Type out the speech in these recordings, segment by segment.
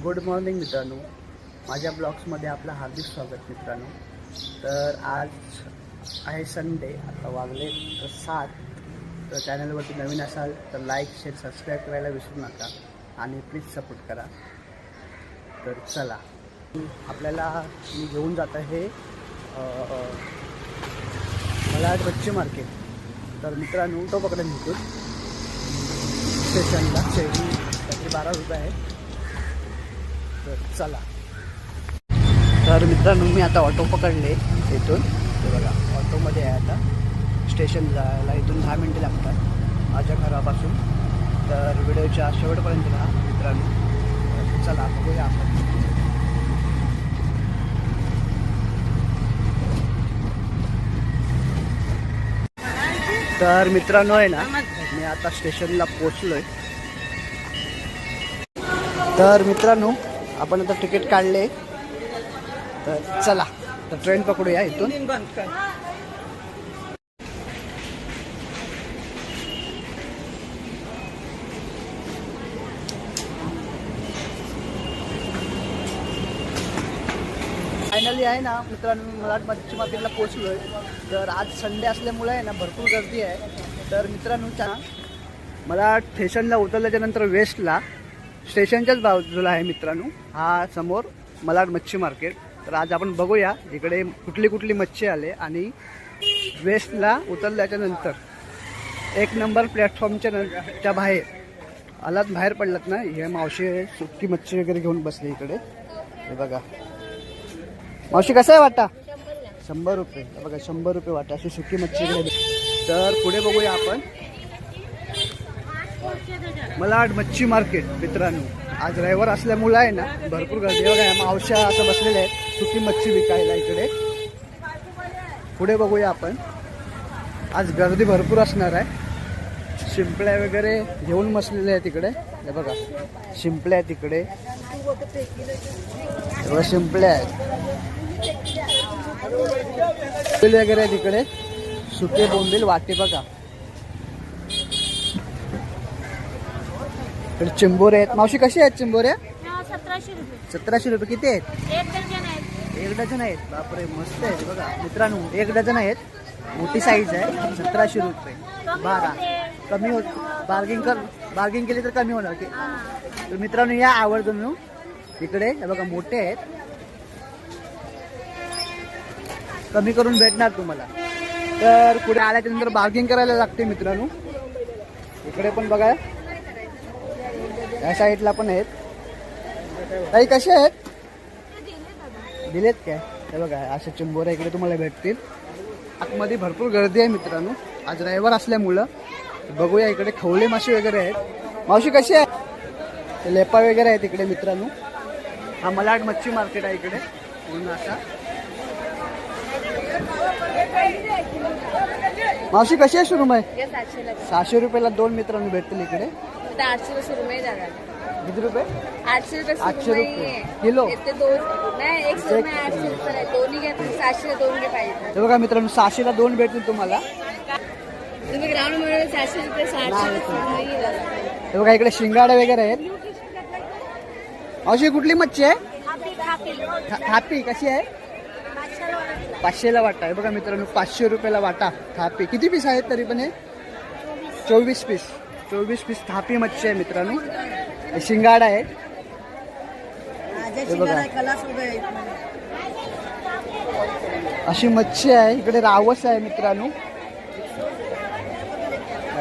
Good morning मित्रांनो, माझ्या ब्लॉग्समध्ये आपलं हार्दिक स्वागत मित्रांनो. तर आज आहे संडे, आता वाजले 7. तर चॅनलवरती नवीन असाल तर लाईक शेअर सबस्क्राईब करायला विसरू नका आणि प्लीज सपोर्ट करा. तर चला, आपल्याला मी घेऊन जात आहे मलाड मच्छी मार्केट. तर मित्रांनो तो पकडून निघतो स्टेशनला, शेअरिंग त्याचे 12 रुपये आहे. तर चला. तर मित्रांनो मी आता ऑटो पकडले इथून, ते बघा ऑटोमध्ये आहे आता. स्टेशन जायला इथून 10 मिनटे लागतात माझ्या घरापासून. तर व्हिडिओच्या शेवटपर्यंत राहा मित्रांनो. चला बघूया आपण. तर मित्रांनो आहे ना, मी आता स्टेशनला पोचलोय. तर मित्रांनो आपण आता तिकीट काढले, तर चला तर ट्रेन पकडूया इथून. फायनली आहे ना मित्रांनो, मलाड मच्छी मार्केटला पोचलोय. तर आज संडे असल्यामुळे आहे ना भरपूर गर्दी आहे. तर मित्रांनो मला स्टेशनला उतरल्याच्या नंतर वेस्टला स्टेशनच्याच बाजूला आहे मित्रांनो हा समोर मलाड मच्छी मार्केट. तर आज आपण बघूया इकडे कुठली कुठली मच्छी आले. आणि वेस्टला उतरल्याच्या नंतर 1 नंबर प्लॅटफॉर्मच्या बाहेर पडलात ना, हे मावशी सुकी मच्छी वगैरे घेऊन बसले इकडे. हे बघा मावशी कसं आहे वाटा? 100 रुपये. बघा 100 रुपये वाटा अशी सुकी मच्छी वगैरे. तर पुढे बघूया आपण मलाड मच्छी मार्केट. मित्रांनो आज रविवार असल्यामुळे आहे ना भरपूर गर्दी. बघा मावश्या असं बसलेल्या आहेत सुकी मच्छी विकायला इकडे. पुढे बघूया आपण, आज गर्दी भरपूर असणार आहे. शिंपल्या वगैरे घेऊन बसलेले आहेत इकडे. हे बघा शिंपल्या आहेत इकडे, शिंपल्या आहेत वगैरे आहेत इकडे. सुके बोंबील वाटे बघा. इकडे चिंबोरे आहेत. मावशी कशी आहेत चिंबोऱ्या? 1700 रुपये. 1700 रुपये. किती आहेत? 1 डझन आहेत. 1 डझन आहेत. बापरे मस्त आहे. बघा मित्रांनो 1 डझन आहेत, मोठी साईज आहे. 1700 रुपये. बघा कमी होत, बार्गिंग केली तर कमी होणार की. तर मित्रांनो या आवर्जून इकडे. हे बघा मोठे आहेत, कमी करून भेटणार तुम्हाला. तर पुढे आल्याच्या नंतर बार्गिंग करायला लागते मित्रांनो. इकडे पण बघा, या साईडला पण आहेत. काही कसे आहेत? दिलेत काय? हे बघा असे चिंबोऱ्या इकडे तुम्हाला भेटतील. आतमध्ये भरपूर गर्दी आहे मित्रांनो आज रविवार असल्यामुळं. बघूया इकडे खवले मासे वगैरे आहेत. मावशी कशी आहे? लेपा वगैरे आहेत इकडे मित्रांनो. हा मलाड मच्छी मार्केट आहे इकडे पूर्ण असा. मावशी कशी आहे सुरमई? 700 रुपयाला 2 मित्रांनो भेटतील इकडे. 800 सुरमई दादा. किती रुपये? 800 रुपये. 800 रुपये किलो. ते दोन नाही, एक सुरमई 800 रुपये आहे. दोन्ही घ्या, 700 2 घे पाहिजे. हे बघा मित्रांनो 600ला 2 भेटतील तुम्हाला. तुम्ही ग्राउंड मिळून 700 रुपये 600 सुरमई घ्या. हे बघा इकडे शिंगाडे वगैरे आहेत. मावशी कुठली मच्छी आहे? थापी कशी आहे? 500ला वाटा आहे. बघा मित्रांनो 500 रुपयाला वाटा थापी. किती पीस आहेत तरी पण? हे 24 पीस. 24 पीस थापी मच्छी आहे मित्रांनो. शिंगाडा आहे. अशी मच्छी आहे इकडे. रावस आहे मित्रांनो,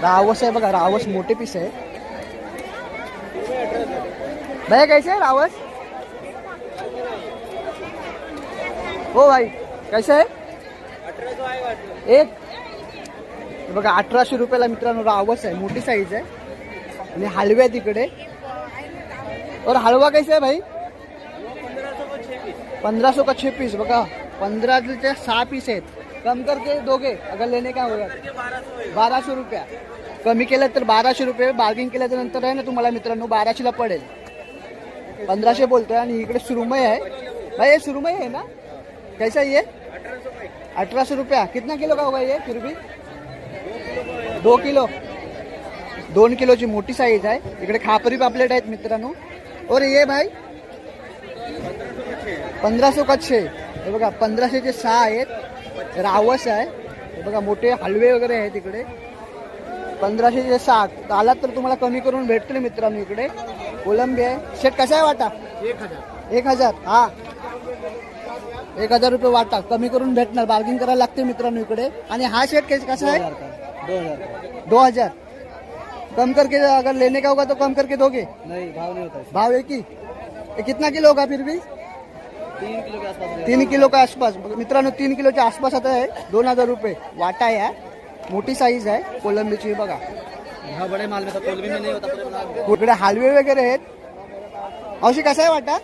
रावस आहे बघा. रावस मोठे पीस आहे. भैया कैसे है रावस? हो भाई कैसे आहे? 1 बघा 1800 रुपयाला मित्रांनो रावस आहे, मोठी साईज आहे. आणि हलवे आहेत इकडे. और हलवा कैसे है भाई? 1500 का 6 पीस. बघा 15 के 6 पीस आहेत. कम करके दोगे अगर लेने का होगा? 1200 रुपया. कमी केलं तर 1200 रुपये. बार्गिंग केल्याच्या नंतर आहे ना तुम्हाला मित्रांनो 1200ला पडेल. 1500 बोलतोय. आणि इकडे सुरमई आहे भाई. ये सुरमई है ना? कैसा ये? 1800 रुपया. कितना किलो का होगा ये फिर भी? 2 किलो. 2 किलोची मोठी साईज आहे. इकडे खापरी पापलेट आहेत मित्रांनो. और ये भाई 1500 का 6. हे बघा 1500चे 6 आहेत. रावस आहे. हे बघा मोठे हलवे वगैरे आहेत इकडे. 1500चे 6 आलात तर तुम्हाला कमी करून भेटतील मित्रांनो इकडे. कोलंबी आहे. शेट कसा आहे वाटा? 1000. हा 1000 रुपये वाटा कमी करून भेटणार. बार्गिंग करायला लागते मित्रांनो इकडे. आणि हा शेट कसा है? 2000. कम करके अगर लेने का होगा तो कम करके दोगे? नहीं, भाव नहीं होता भाव एक ही. ये कितना किलो होगा फिर भी? 3 किलो के आसपास 3 किलो का आसपास. मित्रांनो 3 किलोच्या आसपास आता आहे. 2000 रुपये वाटा आहे. मोठी साईज आहे कोलंबीची बघा. हाँ, बड़े माल में तो कोलंबी में नहीं होता पूरे माल में। इकडे हलवे वगैरे आहेत. अशी कसा आहे वाटा?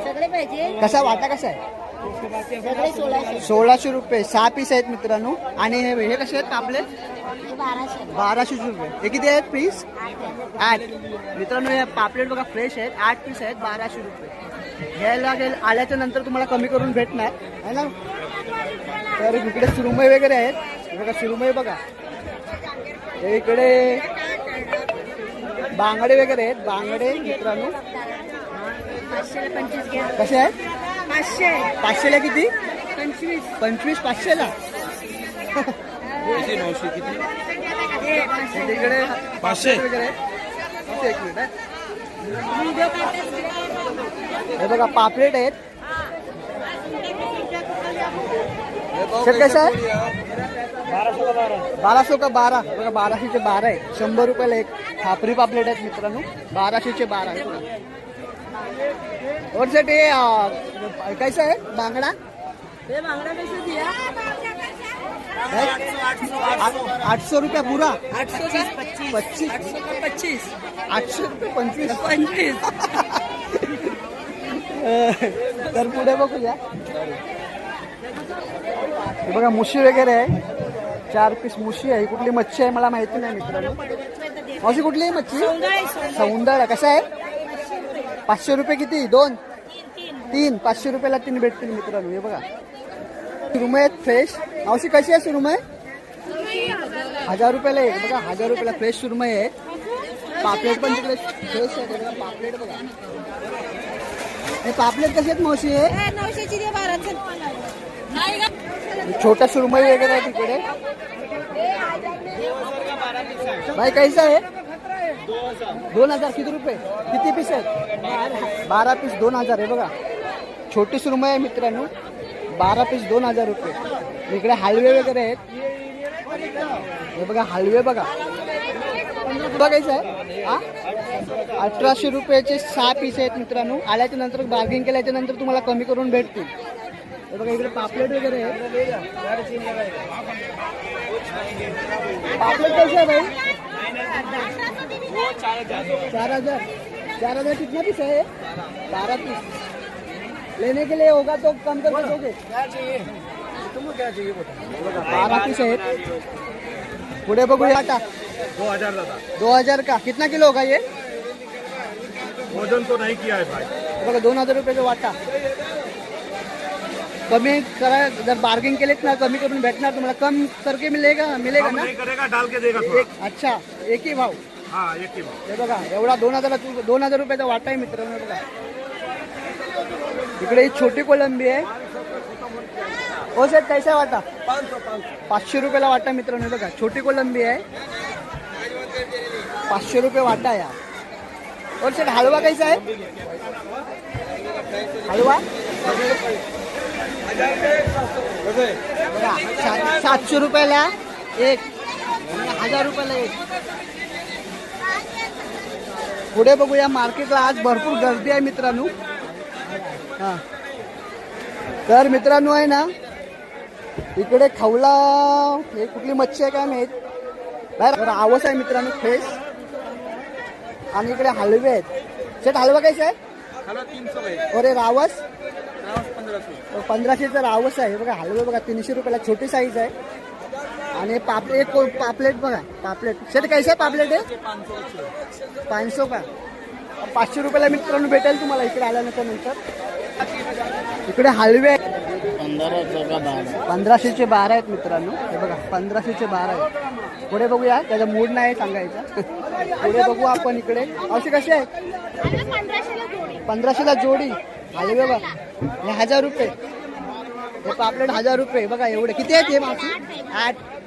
सगळे पाहिजे. कसा वाटा कसा आहे? सगळे 1600. 1600 रुपये 6 पीस आहेत मित्रांनो. आणि हे कसे आहेत आपले? 1200. 1200 रुपये. हे किती आहेत पीस? 8. मित्रांनो हे पापलेट बघा फ्रेश आहेत. 8 पीस आहेत 1200 रुपये. घ्यायला आल्याच्या नंतर तुम्हाला कमी करून भेटणार आहे ना. तर इकडे सुरमई वगैरे आहेत. हे बघा सुरमई बघा. हे इकडे बांगडे वगैरे आहेत. बांगडे मित्रांनो 500 ला 25 घ्या. कसे आहेत? 500. 500ला किती? 25. 25 500ला. इकडे 500 वगैरे आहेत. एक मिनिट आहे. हे बघा पापलेट आहेत. शेट कसं आहे? 1200 का 12. बघा 1200चे 12 आहे. 100 रुपयाला एक खापरी पापलेट आहेत मित्रांनो. 1200चे 12 आहे. और सेट हे कैसा आहे बांगडा? हे बांगडा कैसे दिया? 800 रुपये पुरा. 825. 25. 25. 800 रुपये 25. 25. तर पुढे बघूया. हे बघा मुशी वगैरे आहे. 4 पीस मुशी आहे. कुठली मच्छी आहे मला माहिती नाही मित्रांनो. अशी कुठली आहे मच्छी? सौंदर्य. कसा आहे? 500 रुपये किती? 2 3. 500 रुपयाला 3 भेटतील मित्रांनो. हे बघा सुरमई आहेत फ्रेश. अशी कशी आहे सुरमई? 1000 रुपयाला एक. बघा 1000 रुपयाला फ्रेश सुरमई आहे. पापलेट पण तिकडे फ्रेश आहे. बघा पापलेट बघा. हे पापलेट कसे आहेत मावशी? आहे 900ची दे 1200. छोटा सुरमई वगैरे आहे तिकडे. भाई कैसा आहे? 2000. किती रुपये? किती पीस आहेत? 12 पीस 2000 आहे. बघा छोटी सुरमई आहे मित्रांनो. 12 पीस 2000 रुपये. इकडे हलवे वगैरे आहेत. हे बघा हलवे बघा. बघायचं आहे हा 1800 रुपयाचे 6 पीस आहेत मित्रांनो. आल्याच्या नंतर बार्गिंग केल्याच्या नंतर तुम्हाला कमी करून भेटतील. हे बघा इकडे पापलेट वगैरे आहे. पापलेट कैसे आहे भाई? 4000. 4000 कितना पीस है? 12 पीस. लेने के लिए होगा तो कम कर दोगे? तुमको क्या चाहिए? 12 पीस आहेत. पुढे बघूया आता. 2000 दादा. 2000 का कितना किलो होगा ये? वजन तो नहीं किया है भाई. बघा 2000 रुपयाचा वाटा. कमी करा जर बार्गिंग केलेत ना कमी करून भेटणार तुम्हाला. कम करके मिलेगा ना? नहीं करेगा, डाल के देगा थोड़ा. अच्छा एक ही भाव. हाँ, एक ही भाव. हे बघा एवढा 2000 रुपयाचा वाटा आहे मित्रांनो. बघा इकडे ही छोटी कोलंबी आहे. हो सर कैसा वाटा? 500 रुपयाला वाटा मित्रांनो. बघा छोटी कोलंबी आहे. 500 रुपये वाटा आहे. और सर हलवा कैसा आहे? हलवा बघा 700 रुपयाला एक. 1000 रुपयाला एक. पुढे बघूया. मार्केटला आज भरपूर गर्दी आहे मित्रांनो. हा तर मित्रांनो आहे ना इकडे खवला हे कुठली मच्छी आहे काय माहित. बाहेर आवस आहे मित्रांनो फ्रेश. आणि इकडे हलवे आहेत. शेट हलवा कैसा आहे? 300 है. और हे रावस 1500. 1500चा रावस आहे. बघा हलवे बघा 300 रुपयाला छोटी साईज आहे. आणि पापलेट पापलेट बघा पापलेट. शेट कैसा आहे पापलेट आहे? 500 का 500 रुपयाला मित्रांनो भेटेल तुम्हाला इकडे आल्यानंतर. नंतर इकडे हलवे 1500चे 12 आहेत मित्रांनो. हे बघा 1500चे 12 आहेत. पुढे बघूया. त्याचा मूड नाही सांगायचा. पुढे बघू आपण इकडे. असे कसे आहेत? 1500ला जोडी. हलवे बघा हे 1000 रुपये. हे पापलेट 1000 रुपये. बघा एवढे किती आहेत हे मावशी?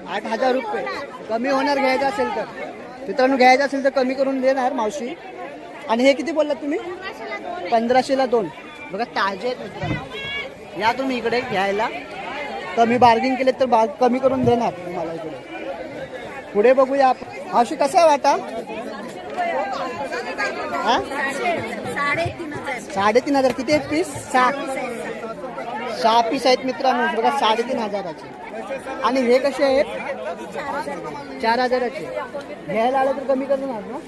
8,000 रुपये. कमी होणार घ्यायचं असेल तर. मित्रांनो घ्यायचं असेल तर कमी करून देणार मावशी. आणि हे किती बोललात तुम्ही? 1500ला 2. बघा ताजे आहेत मित्रांनो. या तुम्ही इकडे घ्यायला. कमी बार्गिंग केले तर कमी करून देणार तुम्हाला इकडे. पुढे बघूया आपण. मावशी कसं आहे वाटा? 3,500. किती आहेत पीस? 6 पीस आहेत मित्रांनो. बघा 3,500चे. आणि हे कसे आहेत? 4,000चे. घ्यायला आलं तर कमी करणार ना.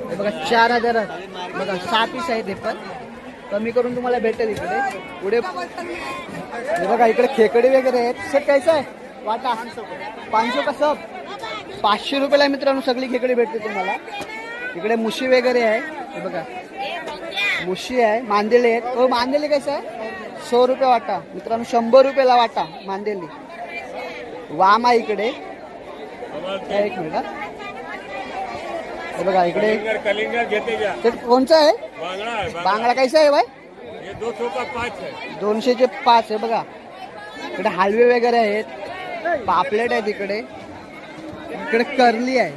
हे बघा 4,000. बघा 6 पीस आहेत. हे पण कमी करून तुम्हाला भेटेल इकडे. पुढे हे बघा इकडे खेकडे वगैरे आहेत. सर कैसा आहे वाटा? 500 का सब? 500 रुपयाला मित्रांनो सगळी खेकडे भेटते तुम्हाला. इकडे मुशी वगैरे आहे. हे बघा मुशी आहे. मांदेली आहेत. हो मांदेली कसं आहे? 100 रुपये वाटा मित्रांनो. 100 रुपयाला वाटा मांदेली. वाम आहे इकडे. एक मिनिट. हे बघा इकडे ते कोणचं आहे? बांगडा कैसा आहे बाय? 200चे 5 आहे. बघा इकडे हलवे वगैरे आहेत. पापलेट आहेत इकडे. इकडे करली आहे.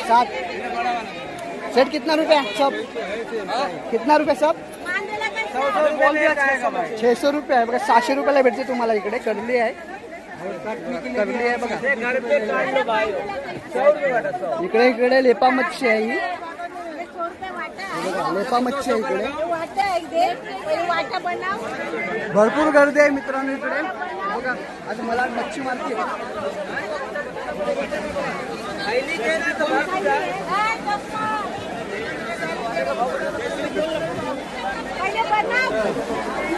7 सेट. कितना रुपये सब? कितना रुपये सब? 600 रुपये आहे. बघा 600 रुपयाला भेटते तुम्हाला इकडे. करली आहे. करली आहे बघा. इकडे लेपा मच्छी आहे ही. बघा लेपा मच्छी आहे इकडे. भरपूर गर्दी आहे मित्रांनो इकडे. बघा आज मला मच्छी मार्केट.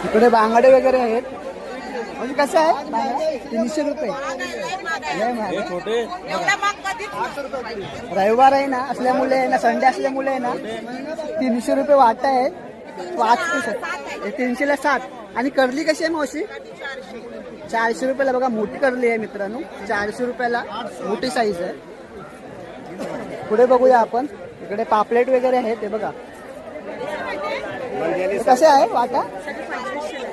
इकडे बांगडे वगैरे आहेत. म्हणजे कसं आहे? 300 रुपये. रविवार आहे ना असल्यामुळे आहे ना, संडे असल्यामुळे आहे ना 300 रुपये वाटा आहे. 5 पीस आहे. 300ला 7. आणि करली कशी आहे मावशी? 400 रुपयाला. बघा मोठी करली आहे मित्रांनो. 400 रुपयाला मोठी साईज आहे. पुढे बघूया आपण. इकडे पापलेट वगैरे आहेत. ते बघा कसे आहे वाटा?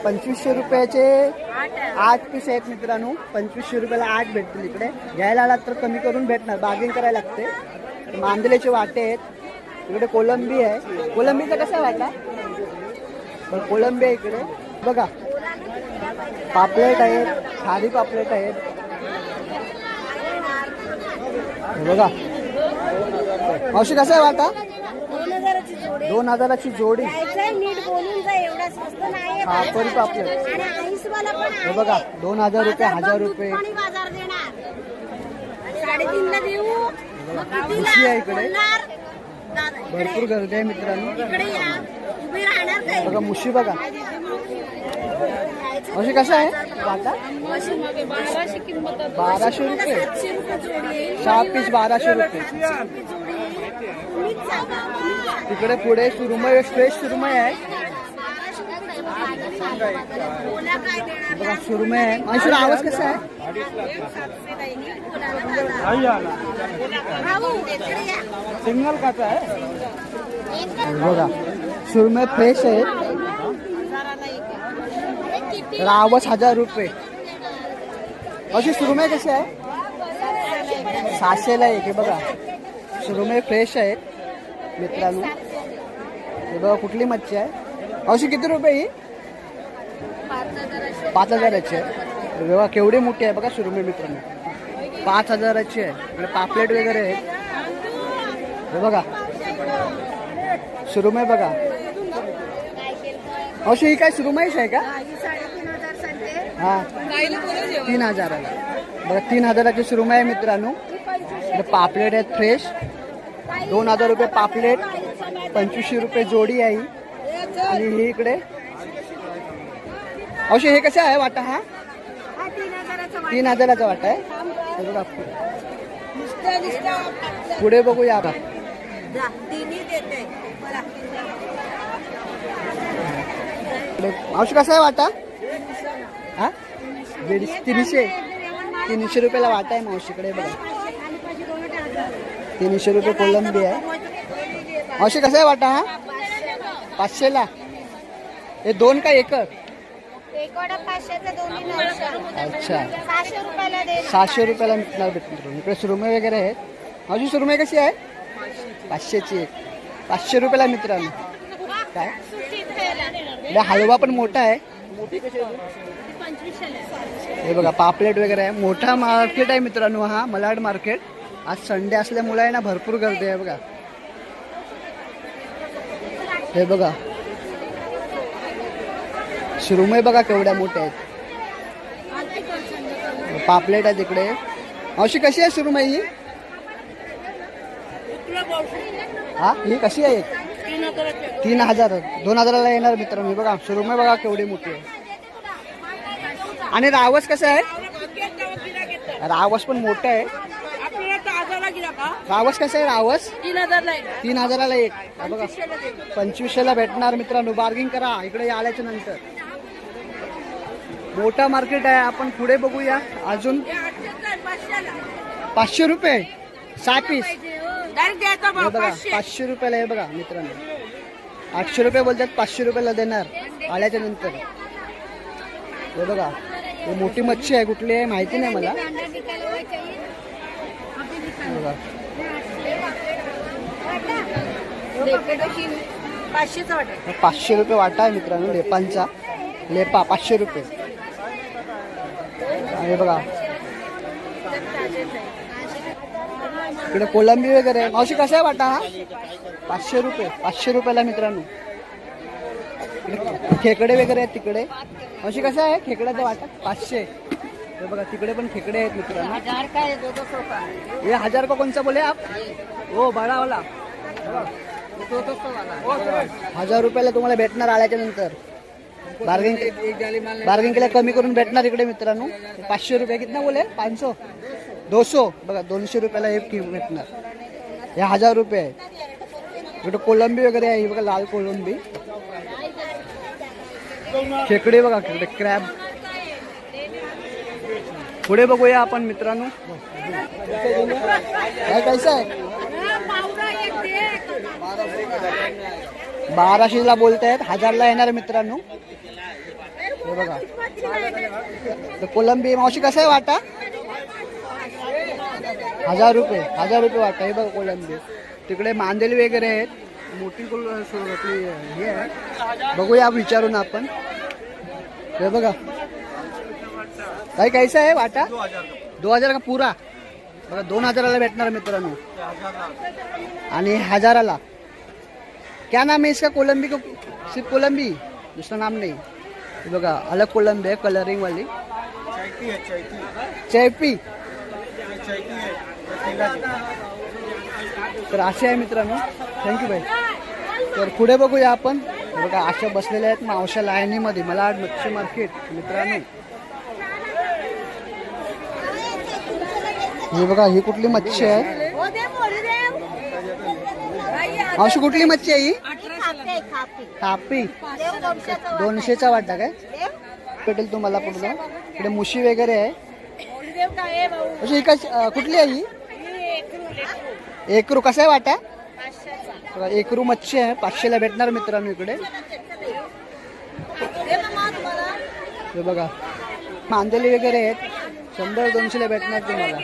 2500 रुपयाचे 8 पीस आहेत मित्रांनो. 2500 रुपयाला 8 भेटतील इकडे. घ्यायला आलात तर कमी करून भेटणार. बार्गेन करायला लागते. मांदेलीचे वाटे आहेत. इकडे कोलंबी आहे. कोलंबीचा कसा वाटा? कोलंबी आहे इकडे. बघा पापलेट आहेत. खारी पापलेट आहेत. बघा मावशी कसं आहे वाटा? 2,000ची जोडी. खापरी पापलेट. हे बघा 2,000 रुपये. 1,000 रुपये. मुशी आहे इकडे. भरपूर गर्दी आहे मित्रांनो. बघा मुशी बघा. अशी कसं आहे वाटा? 1200 रुपये. 6 पीस 1200 रुपये. तिकडे पुढे सुरमई, फ्रेश सुरमई आहे. बघा सुरमई आहे. मावशी आवाज कसा आहे? सिंगल काचा आहे. बघा सुरमई फ्रेश आहे. रावस 1,000 रुपये. अशी सुरमई कशी आहे? 600ला एक. हे बघा सुरमई फ्रेश आहे मित्रांनो. हे बघा कुठली मच्छी आहे? अशी किती रुपये ही? 5,000ची आहे. बघा केवढी मोठी आहे बघा सुरमई मित्रांनो. 5,000ची आहे. इकडे पापलेट वगैरे आहेत. हे बघा सुरमई बघा. अशी ही काय सुरमईच आहे का? हा 3,000ला. बघा 3,000ची सुरमई आहे मित्रांनो. पापलेट आहेत फ्रेश. 2,000 रुपये पापलेट. 2500 रुपये जोडी आहे. आणि ही इकडे अवश्य हे कसं आहे वाटा? हा 3,000चा वाटा आहे. बघा पुढे बघूया आपण. अवश्य कसा आहे वाटा? हा 300 रुपयाला वाटा आहे मावशीकडे. बघा 300 रुपये कोलंबी आहे. मावशी कसं आहे वाटा हा 500ला. हे 2 का एकर? एक वडा 500चा, दोन्ही 900. अच्छा 600 रुपयाला दे. 600 रुपयाला मिळणार भेटणार. इकडे सुरमई वगैरे आहेत. मावशी सुरमई कशी आहे? 500ची एक. 500 रुपयाला मित्रांनो. काय इकडे हलवा पण मोठा आहे. हे बघा पापलेट वगैरे आहे. मोठा मार्केट आहे मित्रांनो हा मलाड मार्केट. आज संडे असल्यामुळे आहे ना भरपूर गर्दी आहे बघा. हे बघा सुरमई बघा केवढ्या मोठ्या आहेत. पापलेट आहे तिकडे. मावशी कशी आहे सुरमई ही? हा ही कशी आहे? 3000 2000ला येणार मित्रांनो. बघा सुरमई बघा केवढी मोठी आहे. आणि रावस कसं आहे? रावस पण मोठं आहे. रावस कसं आहे? रावस 3000ला एक. बघा 2500ला भेटणार मित्रांनो. बार्गिंग करा इकडे आल्याच्या नंतर. मोठा मार्केट आहे. आपण पुढे बघूया अजून. 500 रुपये 6 पीस. हे बघा 500 रुपयाला. हे बघा मित्रांनो 800 रुपये बोलतात 500 रुपयाला देणार आल्याच्या नंतर. हे बघा हे मोठी मच्छी आहे. कुठली आहे माहिती नाही मला. बघा 500 रुपये वाटा आहे मित्रांनो. लेपांचा लेपा 500 रुपये. हे बघा इकडे कोलंबी वगैरे आहे. मावशी कसा आहे वाटा हा? 500 रुपये. 500 रुपयाला मित्रांनो. इकडे खेकडे वगैरे आहेत तिकडे. मावशी कसा आहे खेकड्याचा वाटा? 500. हे बघा तिकडे पण खेकडे आहेत मित्रांनो. ये 1000 का कोणचा बोले आप? हो बडावाला 1000 रुपयाला तुम्हाला भेटणार आल्याच्या नंतर. बार्गेन केल्या कमी करून भेटणार इकडे मित्रांनो. 500 रुपये कितना बोले? 500 200. बघा 200 रुपयाला एक भेटणार. हे 1000 रुपये आहे. इकडे कोलंबी वगैरे आहे. बघा लाल कोलंबी. खेकडे बघा खेकडे क्रॅब. पुढे बघूया आपण मित्रांनो. काय कैसा आहे? 1200ला बोलतायत. 1000ला येणार मित्रांनो. हे बघा कोलंबी. मावशी कसा आहे वाटा? 1000 रुपये. 1000 रुपये वाटा. हे बघा कोलंबी. तिकडे मांदेली वगैरे आहेत. मोठी हे आहे. बघूया विचारून आपण. हे बघा काय कैसा आहे वाटा? 2000 का पुरा. बघा 2000ला भेटणार मित्रांनो. आणि 1000ला. क्या नाम है इसका? कोलंबी को सिर्फ कोलंबी, दूसरा नाम नहीं. हे बघा अलग कोलंबी आहे कलरिंग वाली. चैपी. तर असे आहे मित्रांनो. थँक्यू भाई. तर पुढे बघूया आपण. बघा अशा बसलेल्या आहेत मावशा लाईनीमध्ये मलाड मच्छी मार्केट मित्रांनो. हे बघा ही कुठली मच्छी आहे? मावशी कुठली मच्छी आहे ही? खापी. 200चा वाटा काय भेटेल तुम्हाला पूर्ण. इकडे मुशी वगैरे आहे. अशी कुठली आहे ही? एकरू. कसा आहे वाटा? एकरू मच्छी आहे. 500ला भेटणार मित्रांनो इकडे. हे बघा मांदेली वगैरे आहेत. 100-200ला भेटणार तुम्हाला.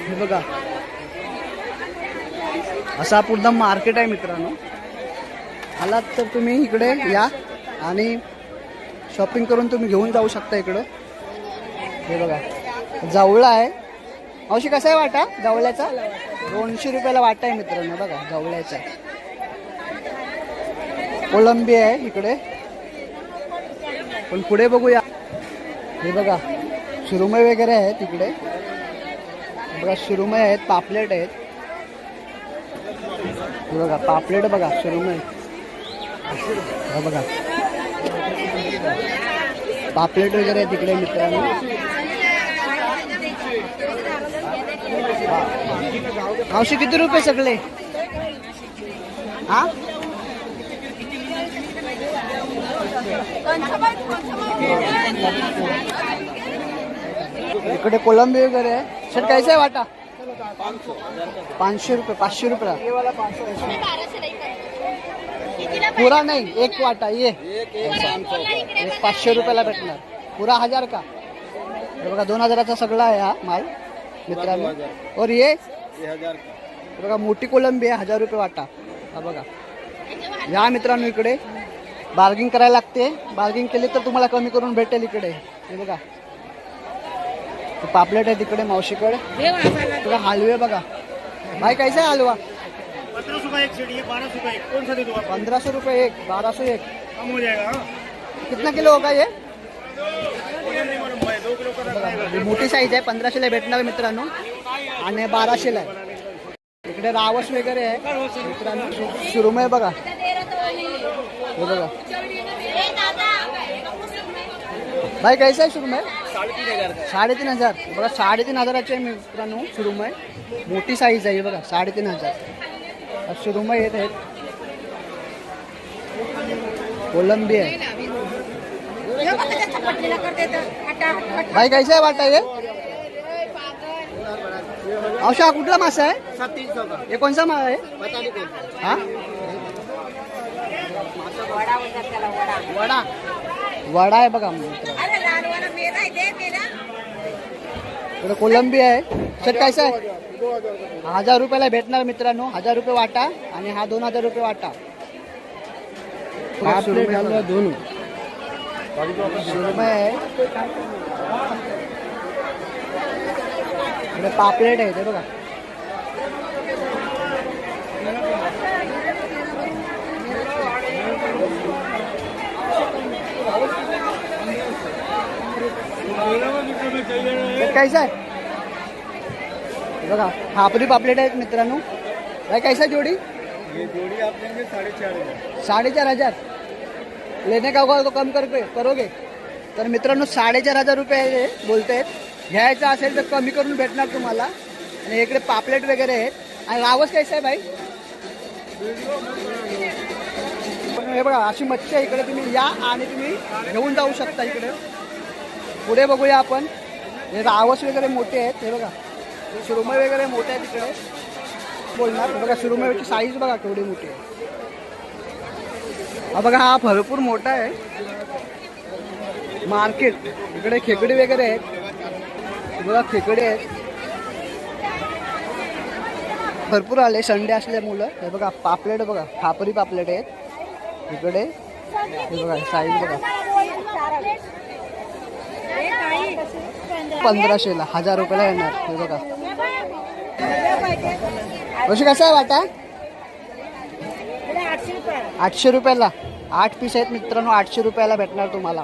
हे बघा असा पूर्ण मार्केट आहे मित्रांनो. आलात तर तुम्ही इकडे या आणि शॉपिंग करून तुम्ही घेऊन जाऊ शकता इकडं. हे बघा जावळा आहे. मावशी कसा आहे वाटा जावळ्याचा? 200 रुपयाला वाटा आहे मित्रांनो. बघा जावळ्याचा. कोलंबी आहे इकडे. पण पुढे बघूया. हे बघा सुरमई वगैरे आहेत इकडे. बघा सुरमई आहेत. पापलेट आहेत. हे बघा पापलेट बघा सुरमई. हा बघा पापलेट वगैरे आहे तिकडे मित्रांनो. मावशी किती रुपये सगळे? हा इकडे कोलंबी वगैरे आहे. शर्ट कैसे है वाटा 500 रुपये 500 रुपये पुरा नाही एक वाटा ये एक 500 रुपयाला भेटणार पुरा 1000 का हे बघा 2000चा सगळा आहे हा माल मित्रांनो और ये 1000 हे बघा मोठी कोलंबी आहे 1000 रुपये वाटा हा बघा या मित्रांनो इकडे बार्गिंग करायला लागते बार्गिंग केली तर तुम्हाला कमी करून भेटेल इकडे हे बघा पापलेट आहे तिकडे मावशीकडे बघा हलवे बघा भाई कैसा है हलवा 1500 का एक सेट, ये 1200 का एक, कौन सा दे दूँ आपको? 1500 रुपये एक 1200 एक कम हो जाएगा हाँ? कितना किलो होगा ये वजन नहीं मालूम भाई, 2 किलो का रखना है। ही मोठी साईज आहे 1500ला भेटणार मित्रांनो आणि 1200ला आहे इकडे रावस वगैरे आहे मित्रांनो सुरमई बघा हे बघा भाई कैसा आहे सुरमई 3500 बघा 3500चे आहे मित्रांनो सुरमई मोठी साईज आहे बघा 3500 सुरमई येत आहेत कोलंबी आहे भाई कैसा आहे वाटा ये औषा कुठला मासा आहे 300 का हे कोणचा मासा आहे पता नहीं कौन सा। हा वडा वडा आहे बघा मित्रांनो इकडे कोलंबी आहे शर्ट कैसा आहे 1000 रुपयाला भेटणार मित्रांनो 1000 रुपये वाटा आणि हा 2000 रुपये वाटा दोन सुरमई आहे इकडे पापलेट आहे ते बघा कैसा आहे बघा खापरी पापलेट आहेत मित्रांनो काय कैसा जोडी ये जोड़ी आप लेंगे 4500। 4500 लेने का होगा तो कम करोगे तर मित्रांनो 4500 रुपये बोलते घ्यायचं असेल तर कमी करून भेटणार तुम्हाला आणि इकडे पापलेट वगैरे आहेत आणि रावस कैसा आहे भाई हे बघा अशी मच्छी आहे इकडे तुम्ही या आणि तुम्ही घेऊन जाऊ शकता इकडे पुढे बघूया आपण हे रावस वगैरे मोठे आहेत हे बघा सुरमई वगैरे मोठे आहेत तिकडे बोलणार हे बघा सुरमईची साईज बघा केवढी मोठी आहे हा बघा हा भरपूर मोठा आहे मार्केट इकडे खेकडे वगैरे आहेत बघा खेकडे आहेत भरपूर आले संडे असल्यामुळं हे बघा पापलेट बघा खापरी पापलेट आहेत इकडे हे बघा साईज बघा 1500ला 1000 रुपयाला येणार हे बघा कशी कसं आहे वाटा 800 रुपयाला 8 पीस आहेत मित्रांनो 800 रुपयाला भेटणार तुम्हाला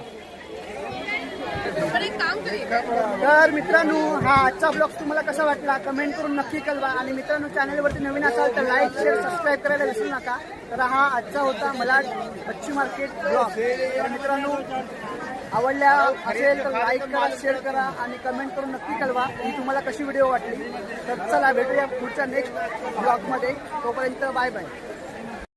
तर मित्रांनो हा आजचा ब्लॉग तुम्हाला कसा वाटला कमेंट करून नक्की कळवा आणि मित्रांनो चॅनलवरती नवीन असाल तर लाईक शेअर सबस्क्राईब करायला विसरू नका तर हा आजचा होता मला मच्छी मार्केट ब्लॉग तर मित्रांनो आवडल्या असेल तर लाईक करा शेअर करा आणि कमेंट करून नक्की कळवा की तुम्हाला कशी व्हिडिओ वाटली तर चला भेटूया पुढच्या नेक्स्ट ब्लॉगमध्ये तोपर्यंत बाय बाय